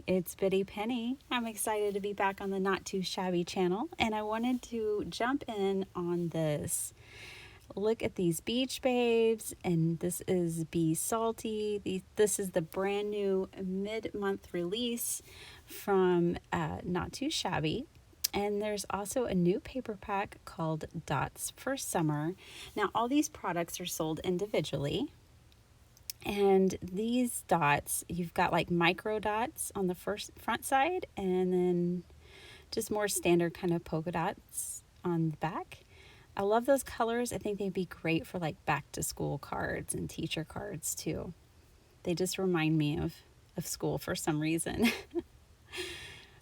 it's Biddy Penny. I'm excited to be back on the Not Too Shabby channel, and I wanted to jump in on this. Look at these beach babes, and this is Be Salty. This is the brand new mid-month release from Not Too Shabby. And there's also a new paper pack called Dots for Summer. Now, all these products are sold individually. And these dots, you've got like micro dots on the front side, and then just more standard kind of polka dots on the back. I love those colors. I think they'd be great for like back to school cards and teacher cards too. They just remind me of school for some reason.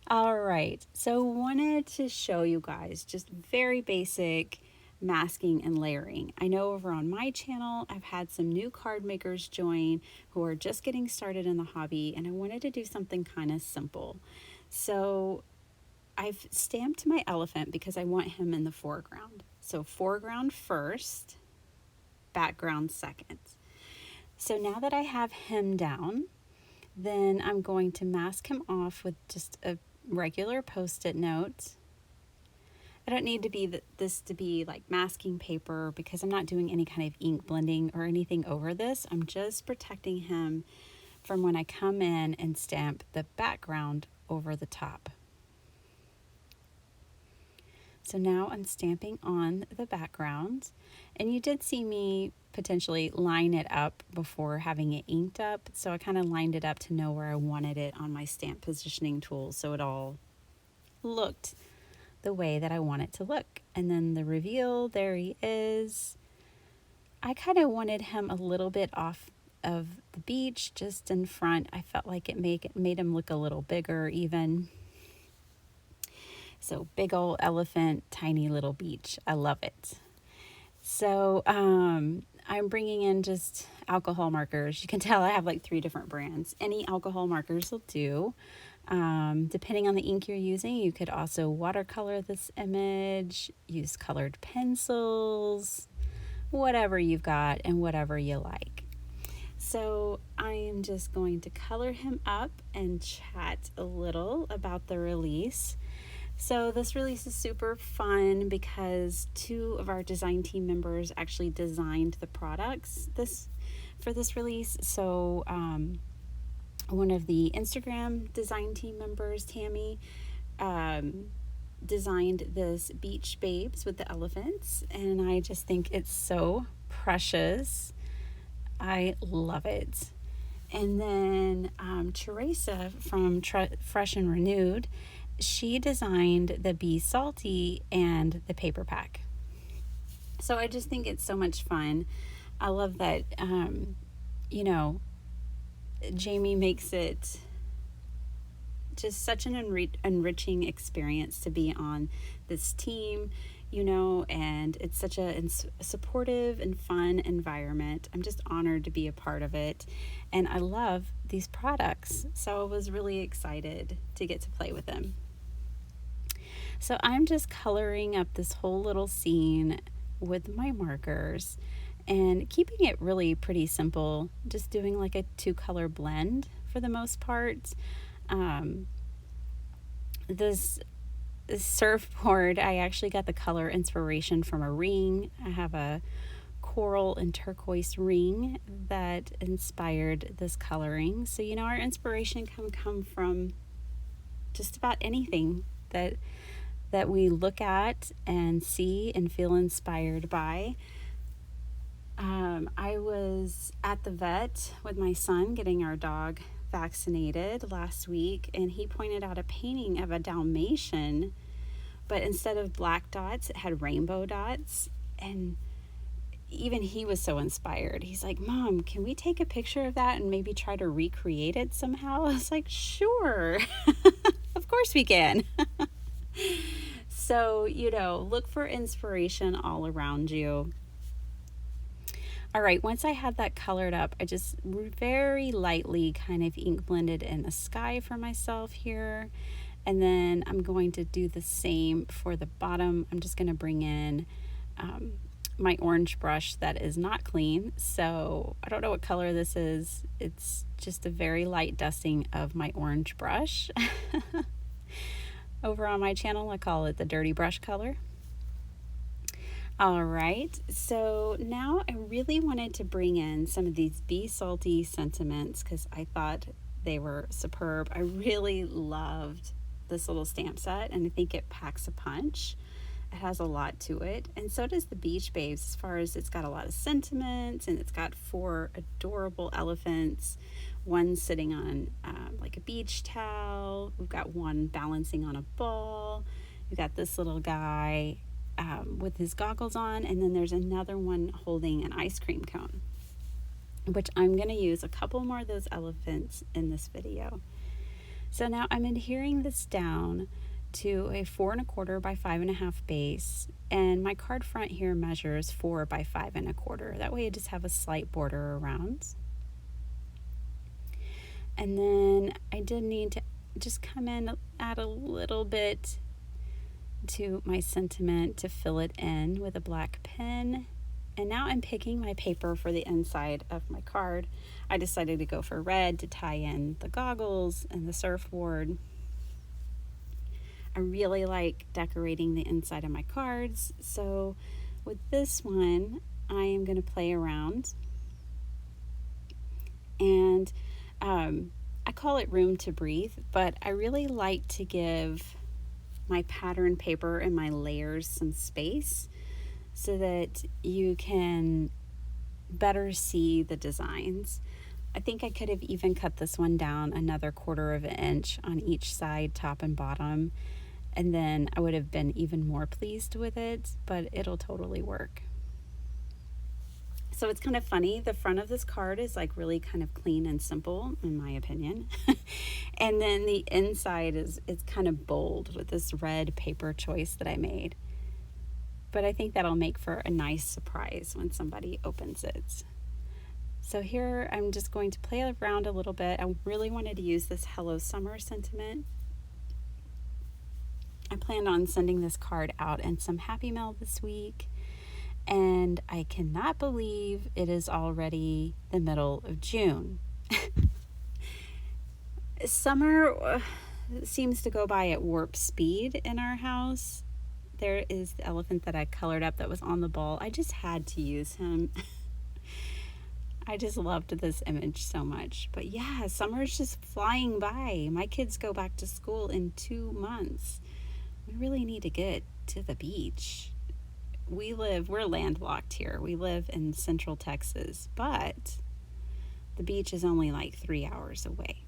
All right, so wanted to show you guys just very basic masking and layering. I know over on my channel, I've had some new card makers join who are just getting started in the hobby, and I wanted to do something kind of simple. So I've stamped my elephant because I want him in the foreground. So foreground first, background second. So now that I have him down, then I'm going to mask him off with just a regular Post-it note. I don't need to be this to be like masking paper because I'm not doing any kind of ink blending or anything over this. I'm just protecting him from when I come in and stamp the background over the top. So now I'm stamping on the background, and you did see me potentially line it up before having it inked up. So I kind of lined it up to know where I wanted it on my stamp positioning tool so it all looked the way that I want it to look. And then the reveal, there he is. I kind of wanted him a little bit off of the beach, just in front. I felt like it made him look a little bigger even. So big old elephant, tiny little beach. I love it. So I'm bringing in just alcohol markers. You can tell I have like 3 different brands. Any alcohol markers will do. Depending on the ink you're using, you could also watercolor this image, use colored pencils, whatever you've got and whatever you like. So I am just going to color him up and chat a little about the release. So this release is super fun because 2 of our design team members actually designed the products for this release. So one of the Instagram design team members, Tammy, designed this Beach Babes with the elephants, and I just think it's so precious. I love it. And then Teresa from Fresh and Renewed, she designed the Be Salty and the paper pack. So I just think it's so much fun. I love that, Jamie makes it just such an enriching experience to be on this team, and it's such a supportive and fun environment. I'm just honored to be a part of it, and I love these products, so I was really excited to get to play with them. So I'm just coloring up this whole little scene with my markers and keeping it really pretty simple, just doing like a 2-color blend for the most part. This surfboard, I actually got the color inspiration from a ring. I have a coral and turquoise ring that inspired this coloring. So, our inspiration can come from just about anything that we look at and see and feel inspired by. I was at the vet with my son getting our dog vaccinated last week, and he pointed out a painting of a Dalmatian, but instead of black dots, it had rainbow dots. And even he was so inspired. He's like, "Mom, can we take a picture of that and maybe try to recreate it somehow?" I was like, "Sure." Of course we can. So, look for inspiration all around you. All right, once I had that colored up, I just very lightly kind of ink blended in the sky for myself here. And then I'm going to do the same for the bottom. I'm just going to bring in my orange brush that is not clean. So I don't know what color this is. It's just a very light dusting of my orange brush. Over on my channel, I call it the dirty brush color. All right, so now I really wanted to bring in some of these Be Salty sentiments because I thought they were superb. I really loved this little stamp set, and I think it packs a punch. It has a lot to it, and so does the Beach Babes, as far as it's got a lot of sentiments, and it's got 4 adorable elephants, one sitting on like a beach towel. We've got one balancing on a ball. We've got this little guy with his goggles on, and then there's another one holding an ice cream cone, which I'm going to use a couple more of those elephants in this video. So now I'm adhering this down to a 4 1/4 by 5 1/2 base, and my card front here measures 4 by 5 1/4. That way I just have a slight border around. And then I did need to just come in, add a little bit to my sentiment to fill it in with a black pen. And now I'm picking my paper for the inside of my card. I decided to go for red to tie in the goggles and the surfboard. I really like decorating the inside of my cards, so with this one I am going to play around, and I call it room to breathe, but I really like to give my pattern paper and my layers some space so that you can better see the designs. I think I could have even cut this one down another 1/4 of an inch on each side, top and bottom, and then I would have been even more pleased with it, but it'll totally work. So it's kind of funny, the front of this card is like really kind of clean and simple in my opinion. And then the inside it's kind of bold with this red paper choice that I made. But I think that'll make for a nice surprise when somebody opens it. So here I'm just going to play around a little bit. I really wanted to use this Hello Summer sentiment. I planned on sending this card out in some Happy Mail this week, and I cannot believe it is already the middle of June. Summer seems to go by at warp speed in our house. There is the elephant that I colored up that was on the ball. I just had to use him. I just loved this image so much. But yeah, summer's just flying by. My kids go back to school in 2 months. We really need to get to the beach. We're landlocked here. We live in central Texas, but the beach is only like 3 hours away.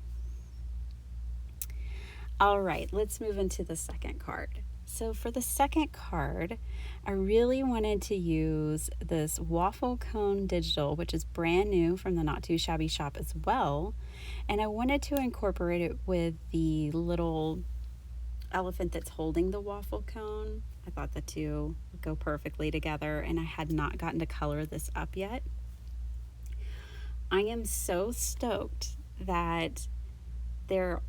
All right, let's move into the second card. So for the second card, I really wanted to use this waffle cone digital, which is brand new from the Not Too Shabby shop as well. And I wanted to incorporate it with the little elephant that's holding the waffle cone. I thought the two would go perfectly together, and I had not gotten to color this up yet. I am so stoked that there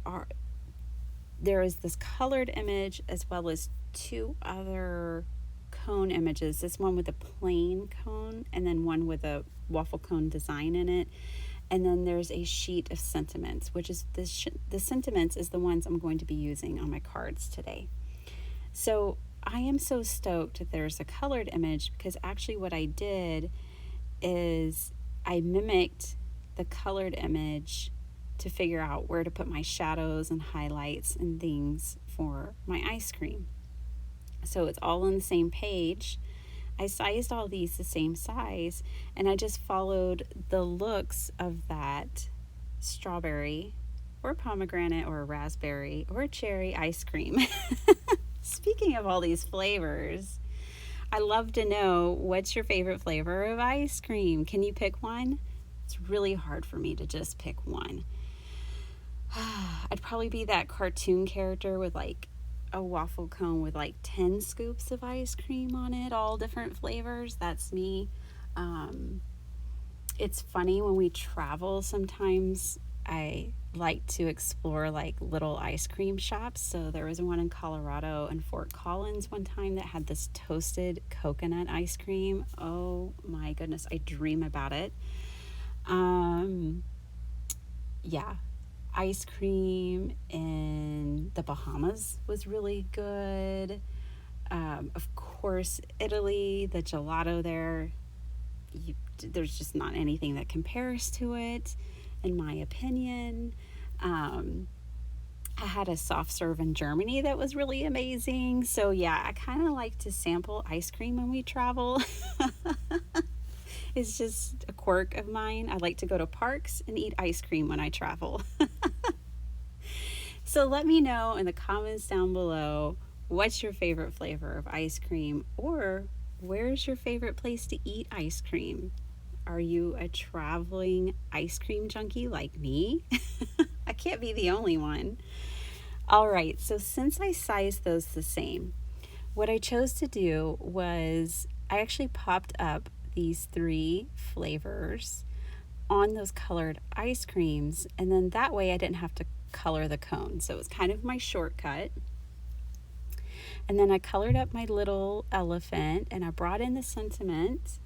is this colored image as well as 2 other cone images. This one with a plain cone and then one with a waffle cone design in it. And then there's a sheet of sentiments, which is the sentiments is the ones I'm going to be using on my cards today. So I am so stoked that there's a colored image, because actually what I did is I mimicked the colored image to figure out where to put my shadows and highlights and things for my ice cream. So it's all on the same page. I sized all these the same size, and I just followed the looks of that strawberry or pomegranate or raspberry or cherry ice cream. Speaking of all these flavors, I love to know, what's your favorite flavor of ice cream? Can you pick one? It's really hard for me to just pick one. I'd probably be that cartoon character with like a waffle cone with like 10 scoops of ice cream on it, all different flavors. That's me. It's funny when we travel, sometimes I like to explore like little ice cream shops. So there was one in Colorado and Fort Collins one time that had this toasted coconut ice cream. Oh my goodness, I dream about it. Um, yeah, ice cream in the Bahamas was really good. Of course, Italy, the gelato there, there's just not anything that compares to it, in my opinion. Um, I had a soft serve in Germany that was really amazing. So, yeah, I kind of like to sample ice cream when we travel. It's just a quirk of mine. I like to go to parks and eat ice cream when I travel. So, let me know in the comments down below what's your favorite flavor of ice cream, or where's your favorite place to eat ice cream? Are you a traveling ice cream junkie like me? I can't be the only one. All right, so since I sized those the same, what I chose to do was I actually popped up these three flavors on those colored ice creams, and then that way I didn't have to color the cone. So it was kind of my shortcut. And then I colored up my little elephant and I brought in the sentiment.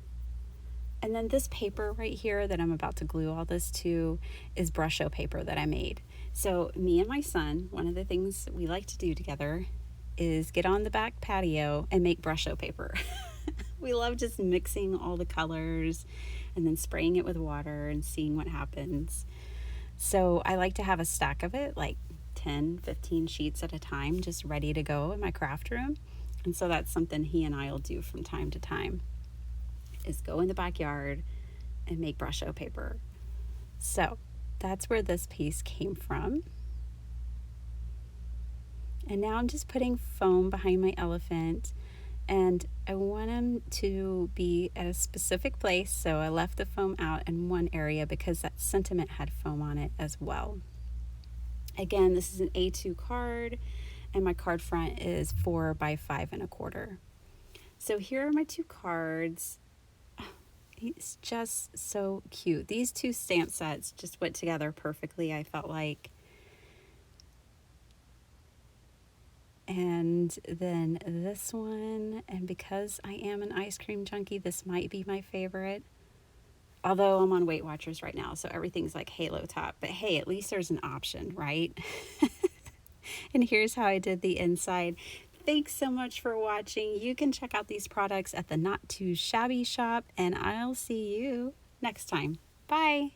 And then this paper right here that I'm about to glue all this to is Brusho paper that I made. So me and my son, one of the things we like to do together is get on the back patio and make Brusho paper. We love just mixing all the colors and then spraying it with water and seeing what happens. So I like to have a stack of it, like 10, 15 sheets at a time, just ready to go in my craft room. And so that's something he and I will do from time to time, is go in the backyard and make Brusho paper. So that's where this piece came from. And now I'm just putting foam behind my elephant, and I want him to be at a specific place, so I left the foam out in one area because that sentiment had foam on it as well. Again, this is an A2 card, and my card front is 4 by 5 1/4. So here are my two cards. It's just so cute. These two stamp sets just went together perfectly, I felt like. And then this one, and because I am an ice cream junkie, this might be my favorite. Although I'm on Weight Watchers right now, so everything's like Halo Top. But hey, at least there's an option, right? And here's how I did the inside. Thanks so much for watching. You can check out these products at the Not Too Shabby shop, and I'll see you next time. Bye.